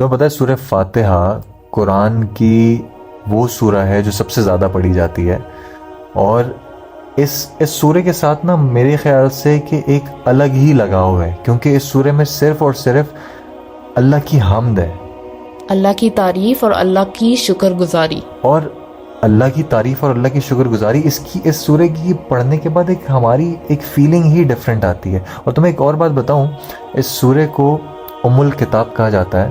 تو پتہ ہے سورہ فاتحہ قرآن کی وہ سورہ ہے جو سب سے زیادہ پڑھی جاتی ہے، اور اس سورے کے ساتھ نا میرے خیال سے کہ ایک الگ ہی لگاؤ ہے، کیونکہ اس سورے میں صرف اور صرف اللہ کی حمد ہے، اللہ کی تعریف اور اللہ کی شکر گزاری. اور اللہ کی تعریف اور اللہ کی شکر گزاری اس سورے کی پڑھنے کے بعد ہماری ایک فیلنگ ہی ڈیفرنٹ آتی ہے. اور تمہیں ایک اور بات بتاؤں، اس سورے کو ام الکتاب کہا جاتا ہے،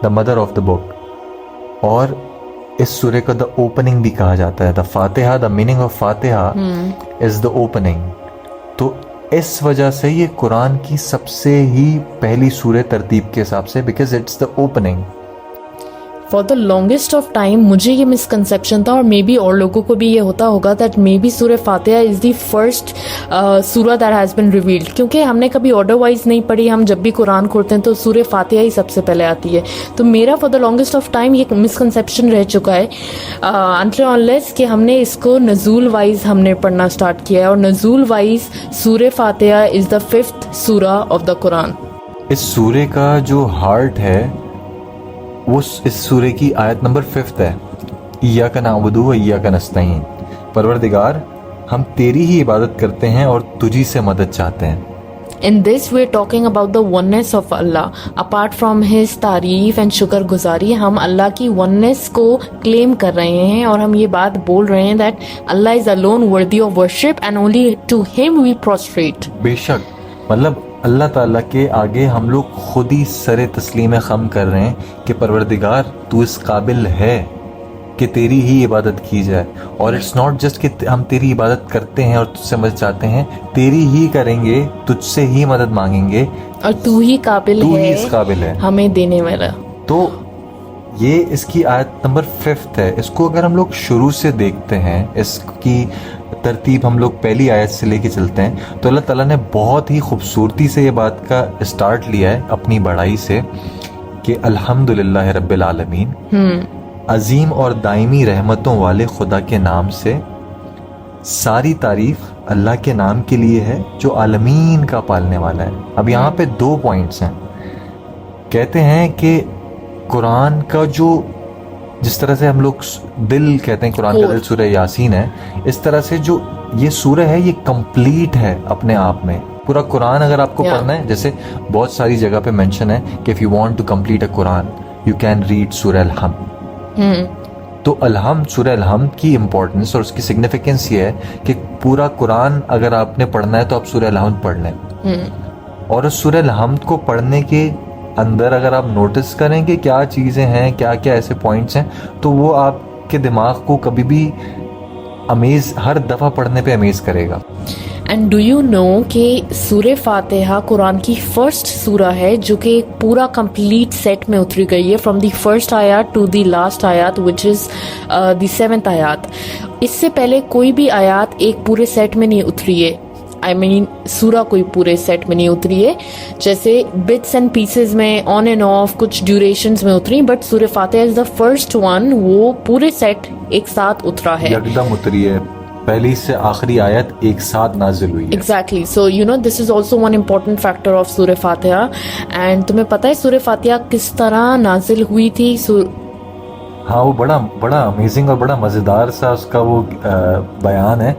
دا مدر آف دا بک، اور اس سورے کو دا اوپننگ بھی کہا جاتا ہے. دا فاتحہ، دا میننگ آف فاتحہ از دا اوپننگ. تو اس وجہ سے یہ قرآن کی سب سے ہی پہلی سورہ ترتیب کے حساب سے، because it's the opening. For the longest of time مجھے یہ مسکنسیپشن تھا، اور مے بی اور لوگوں کو بھی یہ ہوتا ہوگا دیٹ مے بی سورہ فاتحہ از دی فرسٹ سورہ دیٹ ہیز بن ریویلڈ، کیونکہ ہم نے کبھی آرڈر وائز نہیں پڑھی. ہم جب بھی قرآن کھولتے ہیں تو سورہ فاتحہ ہی سب سے پہلے آتی ہے. تو میرا for the longest of time یہ مسکنسیپشن رہ چکا ہے انٹل انلیس کہ ہم نے اس کو نزول وائز ہم نے پڑھنا اسٹارٹ کیا ہے، اور نزول وائز سورہ فاتحہ از دا 5th سورہ آف دا قرآن. اس سورے کا جو ہارٹ ہے وہ اس سورے کی آیت نمبر 5 ہے، ایاک نعبد و ایاک نستعین. پروردگار ہم تیری ہی عبادت کرتے ہیں اور تجھی سے مدد چاہتے ہیں. In this we're talking about the oneness of Allah. Apart from his تعریف and شکر گزاری، ہم اللہ کی oneness کو claim کر رہے ہیں، اور ہم یہ بات بول رہے ہیں that Allah is alone worthy of worship and only to him we prostrate. بے شک، مطلب اللہ تعالیٰ کے آگے ہم لوگ خود ہی سر تسلیم خم کر رہے ہیں کہ پروردگار تو اس قابل ہے کہ تیری ہی عبادت کی جائے. اور اٹس ناٹ جسٹ کہ ہم تیری عبادت کرتے ہیں اور تجھ سے مدد چاہتے ہیں، تیری ہی کریں گے، تجھ سے ہی مدد مانگیں گے، اور تو ہی قابل تو ہے ہی اس قابل ہے ہمیں دینے والا. تو یہ اس کی آیت نمبر 5 ہے. اس کو اگر ہم لوگ شروع سے دیکھتے ہیں، اس کی ترتیب ہم لوگ پہلی آیت سے لے کے چلتے ہیں، تو اللہ تعالیٰ نے بہت ہی خوبصورتی سے یہ بات کا اسٹارٹ لیا ہے اپنی بڑائی سے کہ الحمدللہ رب العالمین، عظیم اور دائمی رحمتوں والے خدا کے نام سے ساری تعریف اللہ کے نام کے لیے ہے جو عالمین کا پالنے والا ہے. اب یہاں پہ 2 پوائنٹس ہیں. کہتے ہیں کہ قرآن کا جو جس طرح سے ہم لوگ دل کہتے ہیں قرآن کا دل سورہ یاسین ہے، اس طرح سے جو یہ سورہ ہے یہ کمپلیٹ ہے اپنے آپ میں. پورا قرآن اگر آپ کو پڑھنا ہے، جیسے بہت ساری جگہ پہ مینشن ہے کہ if you want to complete a Quran you can read سورہ الحمد. تو الحمد، سورہ الحمد کی امپورٹنس اور اس کی سگنیفیکنس یہ ہے کہ پورا قرآن اگر آپ نے پڑھنا ہے تو آپ سورہ الحمد پڑھ لیں. اور اس سورہ الحمد کو پڑھنے کے اندر اگر آپ نوٹس کریں کہ کیا چیزیں ہیں، کیا کیا ایسے پوائنٹس ہیں، تو وہ آپ کے دماغ کو کبھی بھی امیز، ہر دفعہ پڑھنے پہ امیز کرے گا. اینڈ ڈو یو نو کہ سورہ فاتحہ قرآن کی فرسٹ سورہ ہے جو کہ پورا کمپلیٹ سیٹ میں اتری گئی ہے، فرام دی فرسٹ آیات ٹو دی لاسٹ آیات وچ از دی 7th آیات. اس سے پہلے کوئی بھی آیات ایک پورے سیٹ میں نہیں اتری ہے. آئی مین سورہ کوئی پورے سیٹ میں نہیں اتری ہے، جیسے بٹس اینڈ پیسز میں آن اینڈ آف کچھ ڈیوریشنز میں اتری، بٹ سورہ فاتحہ از دا فرسٹ ون، وہ پورے سیٹ ایک ساتھ اترا ہے، یکدم اتری ہے، پہلی سے آخری آیت ایک ساتھ نازل ہوئی ہے. Exactly. So you know this is also one important factor of Surah Fatiha. And تمہیں پتہ ہے سورہ فاتحہ کس طرح نازل ہوئی تھی؟ ہاں، وہ بڑا امیزنگ اور بڑا مزیدار سا اس کا وہ بیان ہے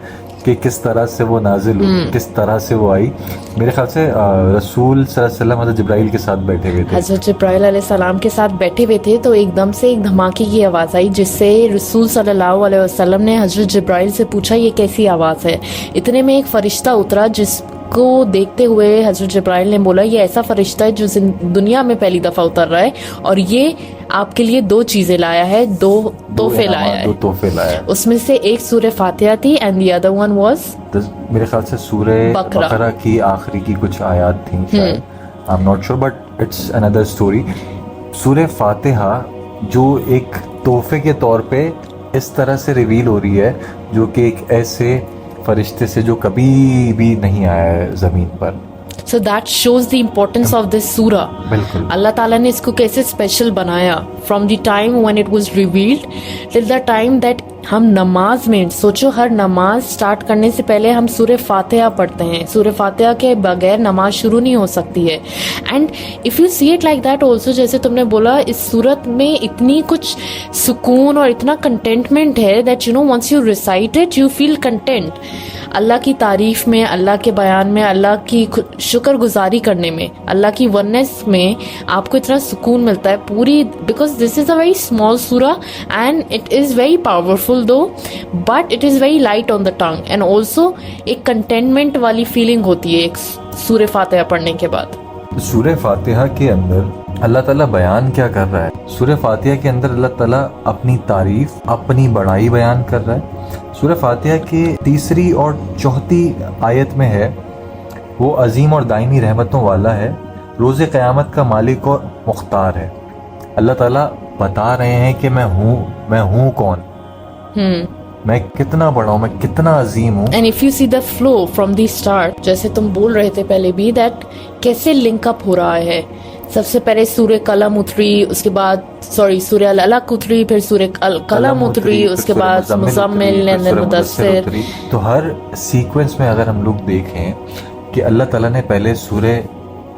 کہ کس طرح سے وہ نازل ہوئی، کس طرح سے وہ آئی. میرے خیال سے رسول صلی اللہ علیہ وسلم حضرت جبرائیل کے ساتھ بیٹھے ہوئے تھے، حضرت جبرائیل علیہ السلام کے ساتھ بیٹھے ہوئے تھے، تو ایک دم سے ایک دھماکے کی آواز آئی جس سے رسول صلی اللہ علیہ وسلم نے حضرت جبرائیل سے پوچھا یہ کیسی آواز ہے. اتنے میں ایک فرشتہ اترا جس کو دیکھتے ہوئے حضرت جبرائیل نے بولا یہ ایسا فرشتہ ہے جو دنیا میں پہلی دفعہ اتر رہا ہے، اور یہ آپ کے لیے 2 چیزیں لایا ہے، 2 تحفے لایا ہے. 2 تحفے لایا. اس میں سے ایک سورہ فاتحہ تھی and the other one was میرے خیال سے سورہ بقرہ کی آخری کی کچھ آیات تھیں شاید، I am not sure but it's اندر اسٹوری. سورہ فاتحہ جو ایک تحفے کے طور پہ اس طرح سے ریویل ہو رہی ہے جو کہ ایک ایسے فرشتے سے جو کبھی بھی نہیں آیا ہے زمین پر. So that shows the importance of this surah. بالکل. اللہ تعالیٰ نے اس کو کیسے اسپیشل بنایا, from the time when it was revealed till the time that ہم نماز میں سوچو، ہر نماز سٹارٹ کرنے سے پہلے ہم سورہ فاتحہ پڑھتے ہیں. سورہ فاتحہ کے بغیر نماز شروع نہیں ہو سکتی ہے. And if you see it like that also, جیسے تم نے بولا اس صورت میں اتنی کچھ سکون اور اتنا کنٹینٹمنٹ ہے that you know once you recite it you feel content. Allah کی تعریف میں، اللہ کے بیان میں، اللہ کی شکر گزاری کرنے میں، اللہ کی ونس میں آپ کو اتنا سکون ملتا ہے پوری، because this is a very small surah and it is very powerful though, but it is very light on the tongue. And also ایک کنٹینٹمنٹ والی فیلنگ ہوتی ہے ایک سورہ فاتحہ پڑھنے کے بعد. سورہ فاتحہ کے اندر اللہ تعالیٰ بیان کیا کر رہا ہے؟ سورہ فاتحہ کے اندر اللہ تعالیٰ اپنی تعریف، اپنی بڑائی بیان کر رہا ہے. سورہ فاتحہ کے تیسری اور چوتھی آیت میں ہے، وہ عظیم اور دائمی رحمتوں والا ہے، روز قیامت کا مالک اور مختار ہے. اللہ تعالیٰ بتا رہے ہیں کہ میں ہوں کون، میں کتنا بڑا ہوں، میں کتنا عظیم ہوں. And if you see the flow from the start, جیسے تم بول رہے تھے پہلے بھی، دیٹ کیسے لنک اپ ہو رہا ہے. سب سے پہلے سورہ قلم اتری، اس کے بعد سورہ العلق اتری، پھر سورہ قلم اتری، اس کے بعد مزمل، مدثر. تو ہر سیکوینس میں اگر ہم لوگ دیکھیں کہ اللہ تعالیٰ نے پہلے سورہ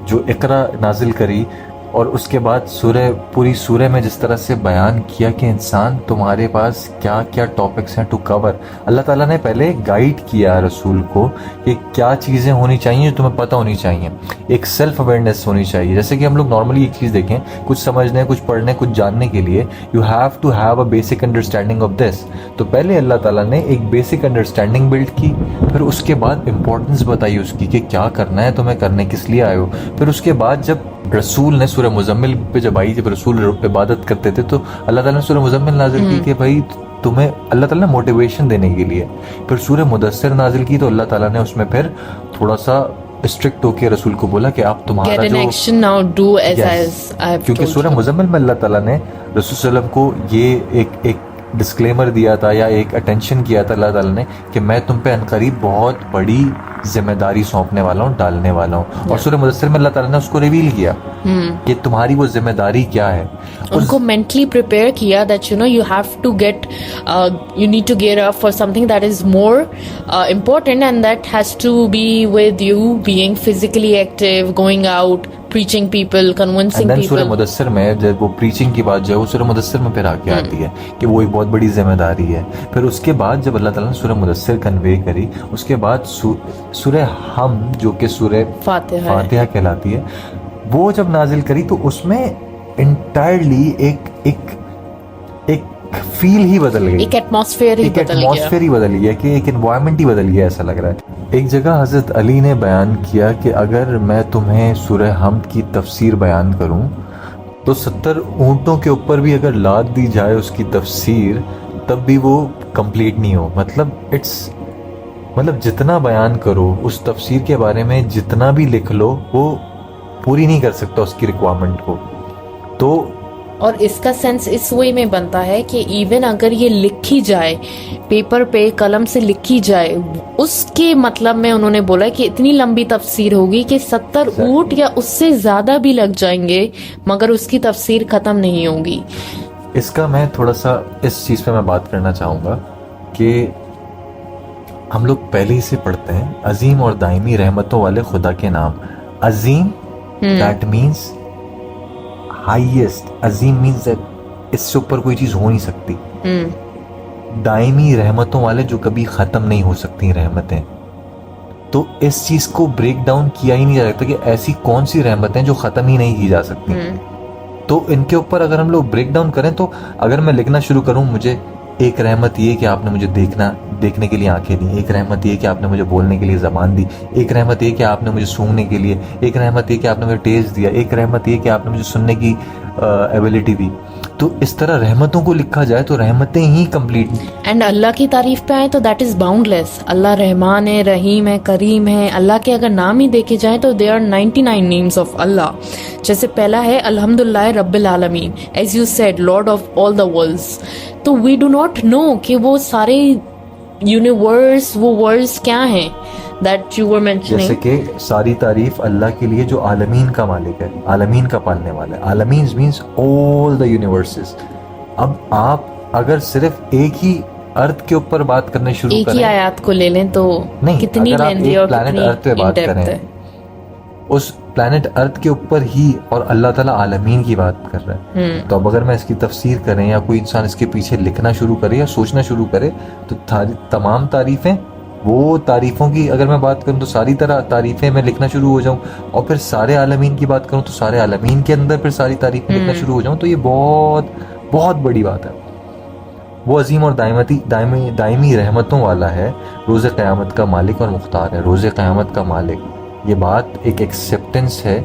جو اقرا نازل کری، اور اس کے بعد پوری سورہ میں جس طرح سے بیان کیا کہ انسان تمہارے پاس کیا کیا ٹاپکس ہیں ٹو کور. اللہ تعالیٰ نے پہلے گائیڈ کیا رسول کو کہ کیا چیزیں ہونی چاہیے جو تمہیں پتہ ہونی چاہیے. ایک سیلف اویئرنیس ہونی چاہیے. جیسے کہ ہم لوگ نارملی ایک چیز دیکھیں، کچھ سمجھنے، کچھ پڑھنے، کچھ جاننے کے لیے you have to have a basic understanding of this. تو پہلے اللہ تعالیٰ نے ایک بیسک انڈرسٹینڈنگ بلڈ کی، پھر اس کے بعد امپورٹنس بتائی اس کی کہ کیا کرنا ہے تمہیں، کرنے کس لیے آئے ہو. پھر اس کے بعد جب رسول نے سورہ مزمل پہ جب آئی، جب رسول عبادت کرتے تھے تو اللہ تعالیٰ نے سورہ مزمل نازل کی کہ بھائی تمہیں، اللہ تعالیٰ نے موٹیویشن دینے کے لیے. پھر سورہ مدثر نازل کی تو اللہ تعالیٰ نے اس میں پھر تھوڑا سا اسٹرکٹ ہو کے رسول کو بولا کہ آپ تمہارا جو، کیونکہ سورہ مزمل میں اللہ تعالیٰ نے رسول صلی اللہ علیہ وسلم کو یہ ایک ڈسکلیمر دیا تھا یا ایک اٹینشن کیا تھا اللہ تعالیٰ نے کہ میں تم پہ عنقریب بہت بڑی ذمہ داری سونپنے والا ہوں، ڈالنے والا ہوں. اور سورہ مدثر میں اللہ تعالیٰ نے اس کو ریویل کیا کہ تمہاری وہ ذمہ داری کیا ہے. ان کو مینٹلی پریپیئر کیا that you know you have to get, you need to gear up for something that is more important and that has to be with you being physically active, going out, preaching people, convincing people. سورہ مدثر میں جب وہ preaching کی بات جو ہے وہ سورہ مدثر میں پھر آ کے آتی ہے کہ وہ ایک بہت بڑی ذمہ داری ہے. پھر اس کے بعد جب اللہ تعالیٰ نے سورہ مدثر کنوے کری، اس کے بعد سورہ ہم جو کہ سورہ فاتحہ کہلاتی ہے، وہ جب نازل کری تو اس میں انٹائرلی ایک فیل ہی بدل گئی، ایک ایٹماسفیئر ہی بدل گیا، کہ ایک انوائرمنٹ ہی بدل گیا ایسا لگ رہا ہے. ایک جگہ حضرت علی نے بیان کیا کہ اگر میں تمہیں سورہ حمد کی تفسیر بیان کروں تو 70 اونٹوں کے اوپر بھی اگر لاد دی جائے اس کی تفسیر تب بھی وہ کمپلیٹ نہیں ہو. مطلب جتنا بیان کرو اس تفسیر کے بارے میں، جتنا بھی لکھ لو، وہ پوری نہیں کر سکتا اس کی ریکوائرمنٹ کو. تو اور اس کا سینس اس وے میں بنتا ہے کہ ایون اگر یہ لکھی جائے، پیپر پہ قلم سے لکھی جائے، اس کے مطلب میں انہوں نے بولا کہ اتنی لمبی تفسیر ہوگی کہ 70 اونٹ یا اس سے زیادہ بھی لگ جائیں گے مگر اس کی تفسیر ختم نہیں ہوگی. اس کا میں تھوڑا سا اس چیز پہ میں بات کرنا چاہوں گا کہ ہم لوگ پہلے ہی سے پڑھتے ہیں عظیم اور دائمی رحمتوں والے خدا کے نام. عظیم دیٹ مینس ہائیسٹ، عظیم مینس اس سے اوپر کوئی چیز ہو نہیں سکتی. دائمی رحمتوں والے جو کبھی ختم نہیں ہو سکتی رحمتیں. تو اس چیز کو بریک ڈاؤن کیا ہی نہیں جا سکتا کہ ایسی کون سی رحمتیں جو ختم ہی نہیں کی جا سکتی. تو ان کے اوپر اگر ہم لوگ بریک ڈاؤن کریں تو اگر میں لکھنا شروع کروں، مجھے ایک رحمت یہ کہ آپ نے مجھے دیکھنے کے لیے آنکھیں دی، ایک رحمت یہ کہ آپ نے مجھے بولنے کے لیے زبان دی، ایک رحمت یہ کہ آپ نے مجھے سونگنے کے لیے، ایک رحمت یہ کہ آپ نے مجھے ٹیسٹ دیا، ایک رحمت یہ کہ آپ نے مجھے سننے کی ایبلٹی دی. تو اس طرح رحمتوں کو لکھا جائے تو رحمتیں ہی کمپلیٹ. اینڈ اللہ کی تعریف پہ آئے تو دیٹ از باؤنڈ لیس. اللہ رحمان ہے، رحیم ہے، کریم ہے. اللہ کے اگر نام ہی دیکھے جائیں تو دے آر 99 نیمز آف اللہ. جیسے پہلا ہے الحمدللہ رب العالمین، as you said lord of all the worlds. تو وی ڈو ناٹ نو کہ وہ سارے یونیورس، وہ ورلڈس کیا ہیں that you were mentioning. جیسے کہ ساری تعریف اللہ کے لیے جو عالمین کا مالک ہے، عالمین کا پالنے والا ہے. عالمین means all the universes. اب آپ اگر صرف ایک ہی ارتھ کے اوپر بات کرنے شروع ایک ہی کریں, آیات کو لے لیں تو نہیں, کتنی اگر آپ لیندی ایک اور پلانٹ کتنی ارتھ پہ ان بات ڈیپتھ کریں, ہے. اس پلانٹ ارتھ کے اوپر ہی اور اللہ تعالیٰ عالمین کی بات کر رہا ہے. تو اب اگر میں اس کی تفسیر کریں یا کوئی انسان اس کے پیچھے لکھنا شروع کرے یا سوچنا شروع کرے تو تمام تعریفیں, وہ تعریفوں کی اگر میں بات کروں تو ساری طرح تعریفیں میں لکھنا شروع ہو جاؤں, اور پھر سارے عالمین کی بات کروں تو سارے عالمین کے اندر پھر ساری تعریفیں لکھنا شروع ہو جاؤں, تو یہ بہت بہت بڑی بات ہے. وہ عظیم اور دائمی رحمتوں والا ہے, روز قیامت کا مالک اور مختار ہے. روز قیامت کا مالک, یہ بات ایک ایکسیپٹنس ہے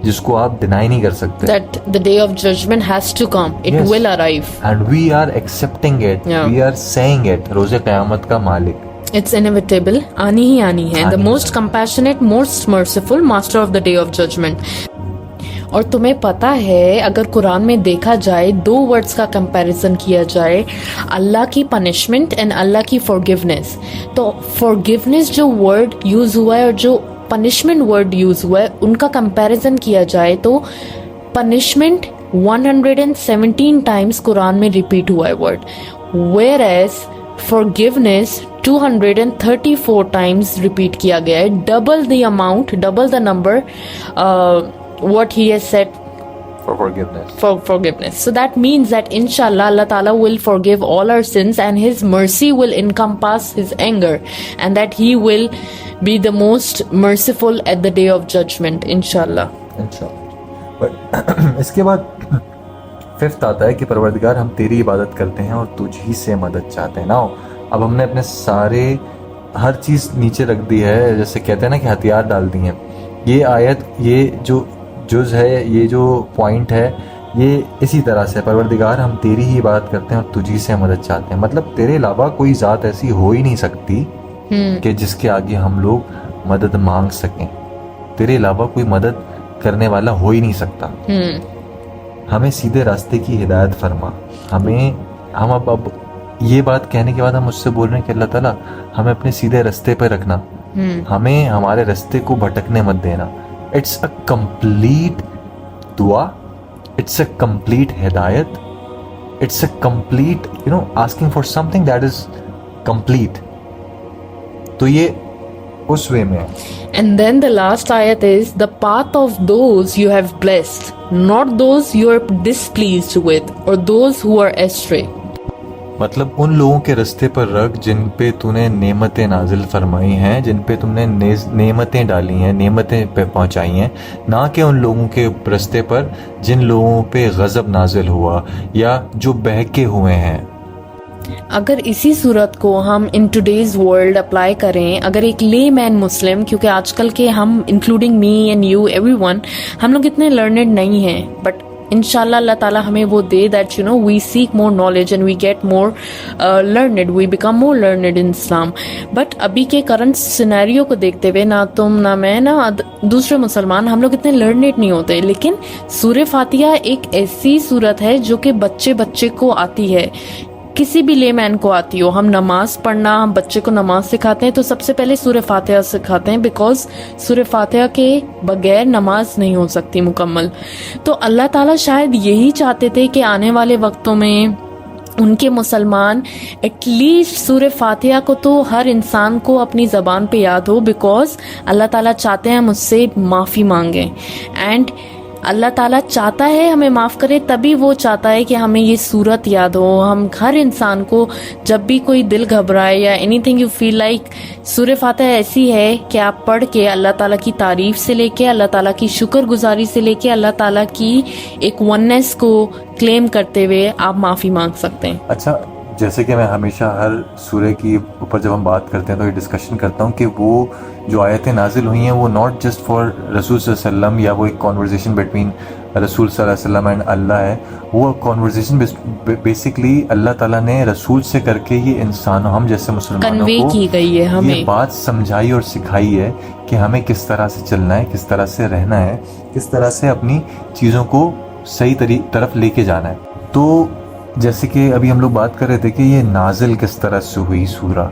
جس کو آپ ڈینائی نہیں کر سکتے. That the day of judgment has to come. It Yes. will arrive. And we are accepting it. Yeah. We are saying it. روز قیامت کا مالک. It's inevitable. آنی ہی آنی ہے. The آنی ہی most compassionate, most merciful, master of the day of judgment. اور تمہیں پتا ہے اگر قرآن میں دیکھا جائے دو ورڈز کا کمپیریزن کیا جائے, اللہ کی پنشمنٹ اینڈ اللہ کی فورگیونیس, تو فورگیونیس جو ورڈ یوز ہوا ہے اور جو پنشمنٹ ورڈ یوز ہوا ہے ان کا کمپیریزن کیا جائے تو پنشمنٹ 117 ٹائمز قرآن میں ریپیٹ ہوا ہے word, where as forgiveness 234 times repeat کیا گیا ہے, double the amount, double the number what he has said For forgiveness. for forgiveness. So that means that inshallah Allah Ta'ala will forgive all our sins and his mercy will encompass his anger, and that he will be the most merciful at the day of judgment inshallah. But اس کے بعد fifth آتا ہے کہ پروردگار ہم تیری عبادت کرتے ہیں اور تجھ ہی سے مدد چاہتے ہیں. نا اب ہم نے اپنے سارے ہر چیز نیچے رکھ دی ہے, جیسے کہتے ہیں نا کہ ہتھیار ڈال دی ہیں. یہ آیت, یہ جو جز ہے, یہ جو پوائنٹ ہے, یہ اسی طرح سے پروردگار ہم تیری ہی عبادت کرتے ہیں اور تجھی سے مدد چاہتے ہیں. مطلب تیرے علاوہ کوئی ذات ایسی ہو ہی نہیں سکتی کہ جس کے آگے ہم لوگ مدد مانگ سکیں. تیرے علاوہ کوئی مدد کرنے والا ہو ہی نہیں سکتا. ہمیں سیدھے راستے کی ہدایت فرما. ہم اب یہ بات کہنے کے بعد ہم اس سے بول رہے ہیں کہ اللہ تعالیٰ ہمیں اپنے سیدھے راستے پہ رکھنا, ہمیں ہمارے راستے کو بھٹکنے مت دینا. اٹس اے کمپلیٹ دعا, اٹس اے کمپلیٹ ہدایت, it's a complete asking for something that is complete. تو یہ اس وے میں ہے. And then the last ayat is the path of those you have blessed, not those you are displeased with or those who are astray. مطلب ان لوگوں کے رستے پر رکھ جن پہ تو نے نعمتیں نازل فرمائی ہیں, جن پہ تم نے نعمتیں ڈالی ہیں, نعمتیں پہ پہنچائی ہیں, نہ کہ ان لوگوں کے رستے پر جن لوگوں پہ غضب نازل ہوا یا جو بہکے ہوئے ہیں. اگر اسی صورت کو ہم ان ٹوڈیز ورلڈ اپلائی کریں, اگر ایک لے مین مسلم, کیونکہ آج کل کے ہم including me and you every one, ہم لوگ اتنے لرنڈ نہیں ہیں, بٹ انشاءاللہ اللہ تعالیٰ ہمیں وہ دے that you know we seek more knowledge and we get more learned, we become more learned in Islam. But ابھی کے کرنٹ سینیریو کو دیکھتے ہوئے نہ تم نہ میں نہ دوسرے مسلمان ہم لوگ اتنے لرنڈ نہیں ہوتے, لیکن سورہ فاتحہ ایک ایسی صورت ہے جو کہ بچے کو آتی ہے, کسی بھی لے مین کو آتی ہو. ہم نماز پڑھنا, ہم بچے کو نماز سکھاتے ہیں تو سب سے پہلے سورہ فاتحہ سکھاتے ہیں, بیکاز سورہ فاتحہ کے بغیر نماز نہیں ہو سکتی مکمل. تو اللہ تعالیٰ شاید یہی چاہتے تھے کہ آنے والے وقتوں میں ان کے مسلمان ایٹ لیسٹ سورہ فاتحہ کو تو ہر انسان کو اپنی زبان پہ یاد ہو, بیکاز اللہ تعالیٰ چاہتے ہیں ہم اس سے معافی مانگیں. اینڈ اللہ تعالیٰ چاہتا ہے ہمیں معاف کرے, تبھی وہ چاہتا ہے کہ ہمیں یہ صورت یاد ہو. ہم ہر انسان کو جب بھی کوئی دل گھبرائے یا anything you feel like, Surah Fatiha ایسی ہے کہ آپ پڑھ کے اللہ تعالیٰ کی تعریف سے لے کے, اللہ تعالیٰ کی شکر گزاری سے لے کے, اللہ تعالیٰ کی ایک وننس کو کلیم کرتے ہوئے آپ معافی مانگ سکتے ہیں. اچھا, جیسے کہ میں ہمیشہ ہر سورہ کی اوپر جب ہم بات کرتے ہیں تو یہ ڈسکشن کرتا ہوں کہ وہ جو آیتیں نازل ہوئی ہیں وہ ناٹ جسٹ فار رسول صلی اللہ علیہ وسلم یا وہ ایک کانورزیشن بٹوین رسول صلی اللہ علیہ وسلم اینڈ اللہ ہے, وہ کانورزیشن بیسکلی اللہ تعالیٰ نے رسول سے کر کے یہ انسانوں, ہم جیسے مسلمانوں کنوے کی گئی ہے, ہمیں یہ بات سمجھائی اور سکھائی ہے کہ ہمیں کس طرح سے چلنا ہے, کس طرح سے رہنا ہے, کس طرح سے اپنی چیزوں کو صحیح طرف لے کے جانا ہے. تو جیسے کہ ابھی ہم لوگ بات کر رہے تھے کہ یہ نازل کس طرح سے ہوئی سورہ,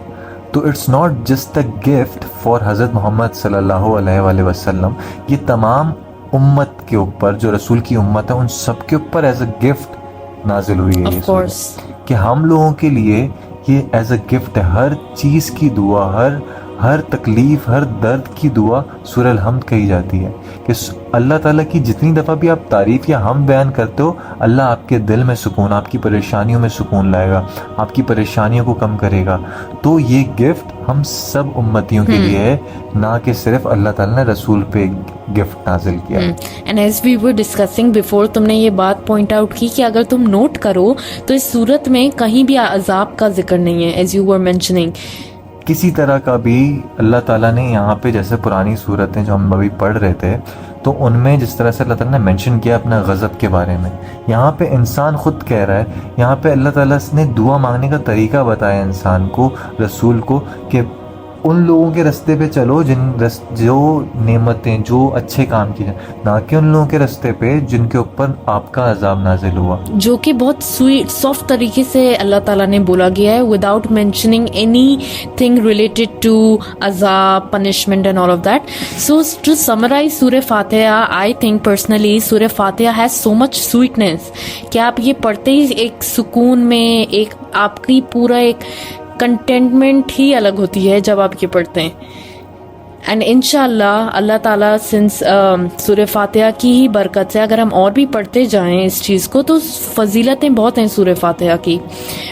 تو it's not just a gift for Hazrat Muhammad صلی اللہ علیہ وآلہ وسلم, یہ تمام امت کے اوپر, جو رسول کی امت ہے ان سب کے اوپر ایز اے گفٹ نازل ہوئی ہے یہ سورہ, کہ ہم لوگوں کے لیے یہ ایز اے گفٹ ہے. ہر چیز کی دعا, ہر تکلیف, ہر درد کی دعا سورہ الحمد کہی جاتی ہے کہ اللہ تعالیٰ کی جتنی دفعہ بھی آپ تعریف یا ہم بیان کرتے ہو, اللہ آپ کے دل میں سکون, آپ کی پریشانیوں میں سکون لائے گا, آپ کی پریشانیوں کو کم کرے گا. تو یہ گفٹ ہم سب امتیوں کے لیے ہے, نہ کہ صرف اللہ تعالیٰ نے رسول پہ گفٹ نازل کیا. And as we were discussing before, تم نے یہ بات پوائنٹ آؤٹ کی کہ اگر تم نوٹ کرو تو اس صورت میں کہیں بھی عذاب کا ذکر نہیں ہے, ایز یو ور مینشننگ. کسی طرح کا بھی اللہ تعالیٰ نے یہاں پہ, جیسے پرانی صورتیں جو ہم ابھی پڑھ رہے تھے, تو ان میں جس طرح سے اللہ تعالیٰ نے مینشن کیا اپنا غضب کے بارے میں, یہاں پہ انسان خود کہہ رہا ہے, یہاں پہ اللہ تعالیٰ نے دعا مانگنے کا طریقہ بتایا انسان کو, رسول کو, کہ ان لوگوں کے رستے پہ چلو جو نعمتیں, جو اچھے کام کیے, نہ کہ ان لوگوں کے رستے پہ جن کے اوپر آپ کا عذاب نازل ہوا. جو کہ بہت سویٹ سافٹ طریقے سے اللہ تعالیٰ نے بولا گیا ہے, without mentioning any thing related to azaab, punishment and all of that. So to summarise Surah Fatiha, I think personally سورہ فاتحہ ہیز سو مچ سویٹنیس کہ آپ یہ پڑھتے ہی ایک سکون میں, ایک آپ کی پورا ایک کنٹینٹمنٹ ہی الگ ہوتی ہے جب آپ یہ پڑھتے ہیں. اینڈ انشاءاللہ اللہ تعالیٰ سنس سورہ فاتحہ کی ہی برکت سے اگر ہم اور بھی پڑھتے جائیں اس چیز کو, تو فضیلتیں بہت ہیں سورہ فاتحہ کی.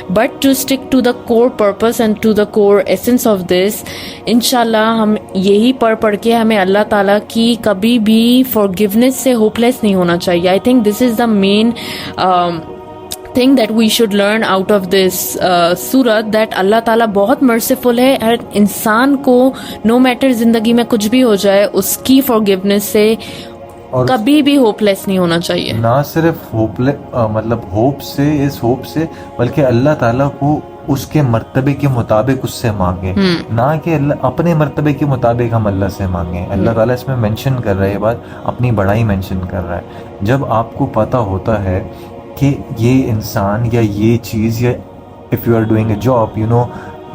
But to stick to the core purpose and to the core essence of this, انشاءاللہ ہم یہی پڑھ کے ہمیں اللہ تعالیٰ کی کبھی بھی فارگیونیس سے ہوپ لیس نہیں ہونا چاہیے. I think this is the main thing that we should learn out of this surah, that اللہ تعالیٰ بہت مرسیفل ہے. ہر انسان کو no matter زندگی میں کچھ بھی ہو جائے, اس کی forgiveness سے کبھی بھی ہوپ لیس نہیں ہونا چاہیے. نہ صرف مطلب ہوپ سے, اس ہوپ سے, بلکہ اللہ تعالیٰ کو اس کے مرتبے کے مطابق اس سے مانگے, نہ کہ اپنے مرتبے کے مطابق ہم اللہ سے مانگیں. اللہ تعالیٰ اس میں مینشن کر رہا ہے, یہ بات اپنی بڑائی مینشن کر رہا ہے. جب آپ کو پتہ ہوتا ہے کہ یہ انسان یا یہ چیز, یا if you are doing a job, you know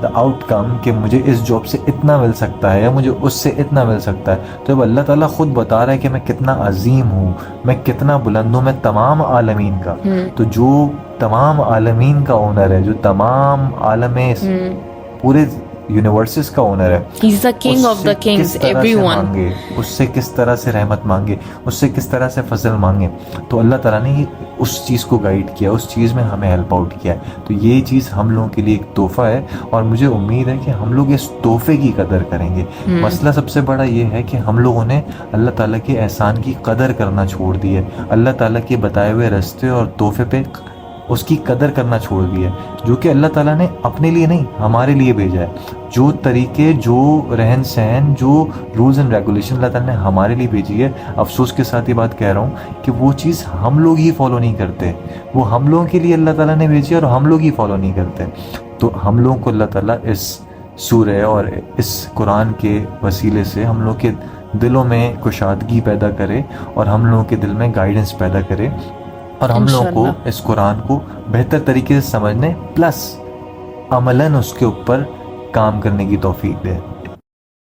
the outcome, کہ مجھے اس جاب سے اتنا مل سکتا ہے یا مجھے اس سے اتنا مل سکتا ہے, تو اب اللہ تعالیٰ خود بتا رہا ہے کہ میں کتنا عظیم ہوں, میں کتنا بلند ہوں, میں تمام عالمین کا, تو جو تمام عالمین کا اونر ہے, جو تمام عالم پورے یونیورسز کا اونر ہے, He's the king of the kings, everyone. اس سے کس طرح سے رحمت مانگے, اس سے کس طرح سے فضل مانگے. تو اللہ تعالیٰ نے اس چیز کو گائیڈ کیا, اس چیز میں ہمیں ہیلپ آؤٹ کیا ہے. تو یہ چیز ہم لوگوں کے لیے ایک تحفہ ہے, اور مجھے امید ہے کہ ہم لوگ اس تحفے کی قدر کریں گے. مسئلہ سب سے بڑا یہ ہے کہ ہم لوگوں نے اللہ تعالیٰ کے احسان کی قدر کرنا چھوڑ دی ہے, اللہ تعالیٰ کے بتائے ہوئے راستے اور تحفے پہ اس کی قدر کرنا چھوڑ دی ہے, جو کہ اللہ تعالیٰ نے اپنے لیے نہیں ہمارے لیے بھیجا ہے. جو طریقے, جو رہن سہن, جو رولز اینڈ ریگولیشن اللہ تعالیٰ نے ہمارے لیے بھیجی ہے, افسوس کے ساتھ یہ بات کہہ رہا ہوں کہ وہ چیز ہم لوگ ہی فالو نہیں کرتے. وہ ہم لوگوں کے لیے اللہ تعالیٰ نے بھیجی ہے اور ہم لوگ ہی فالو نہیں کرتے. تو ہم لوگوں کو اللہ تعالیٰ اس سورہ اور اس قرآن کے وسیلے سے ہم لوگ کے دلوں میں کشادگی پیدا کرے, اور ہم لوگوں کے دل میں گائیڈنس پیدا کرے, اور ہم لوگوں کو اس قرآن کو بہتر طریقے سے سمجھنے پلس عملاً اس کے اوپر کام کرنے کی توفیق دے.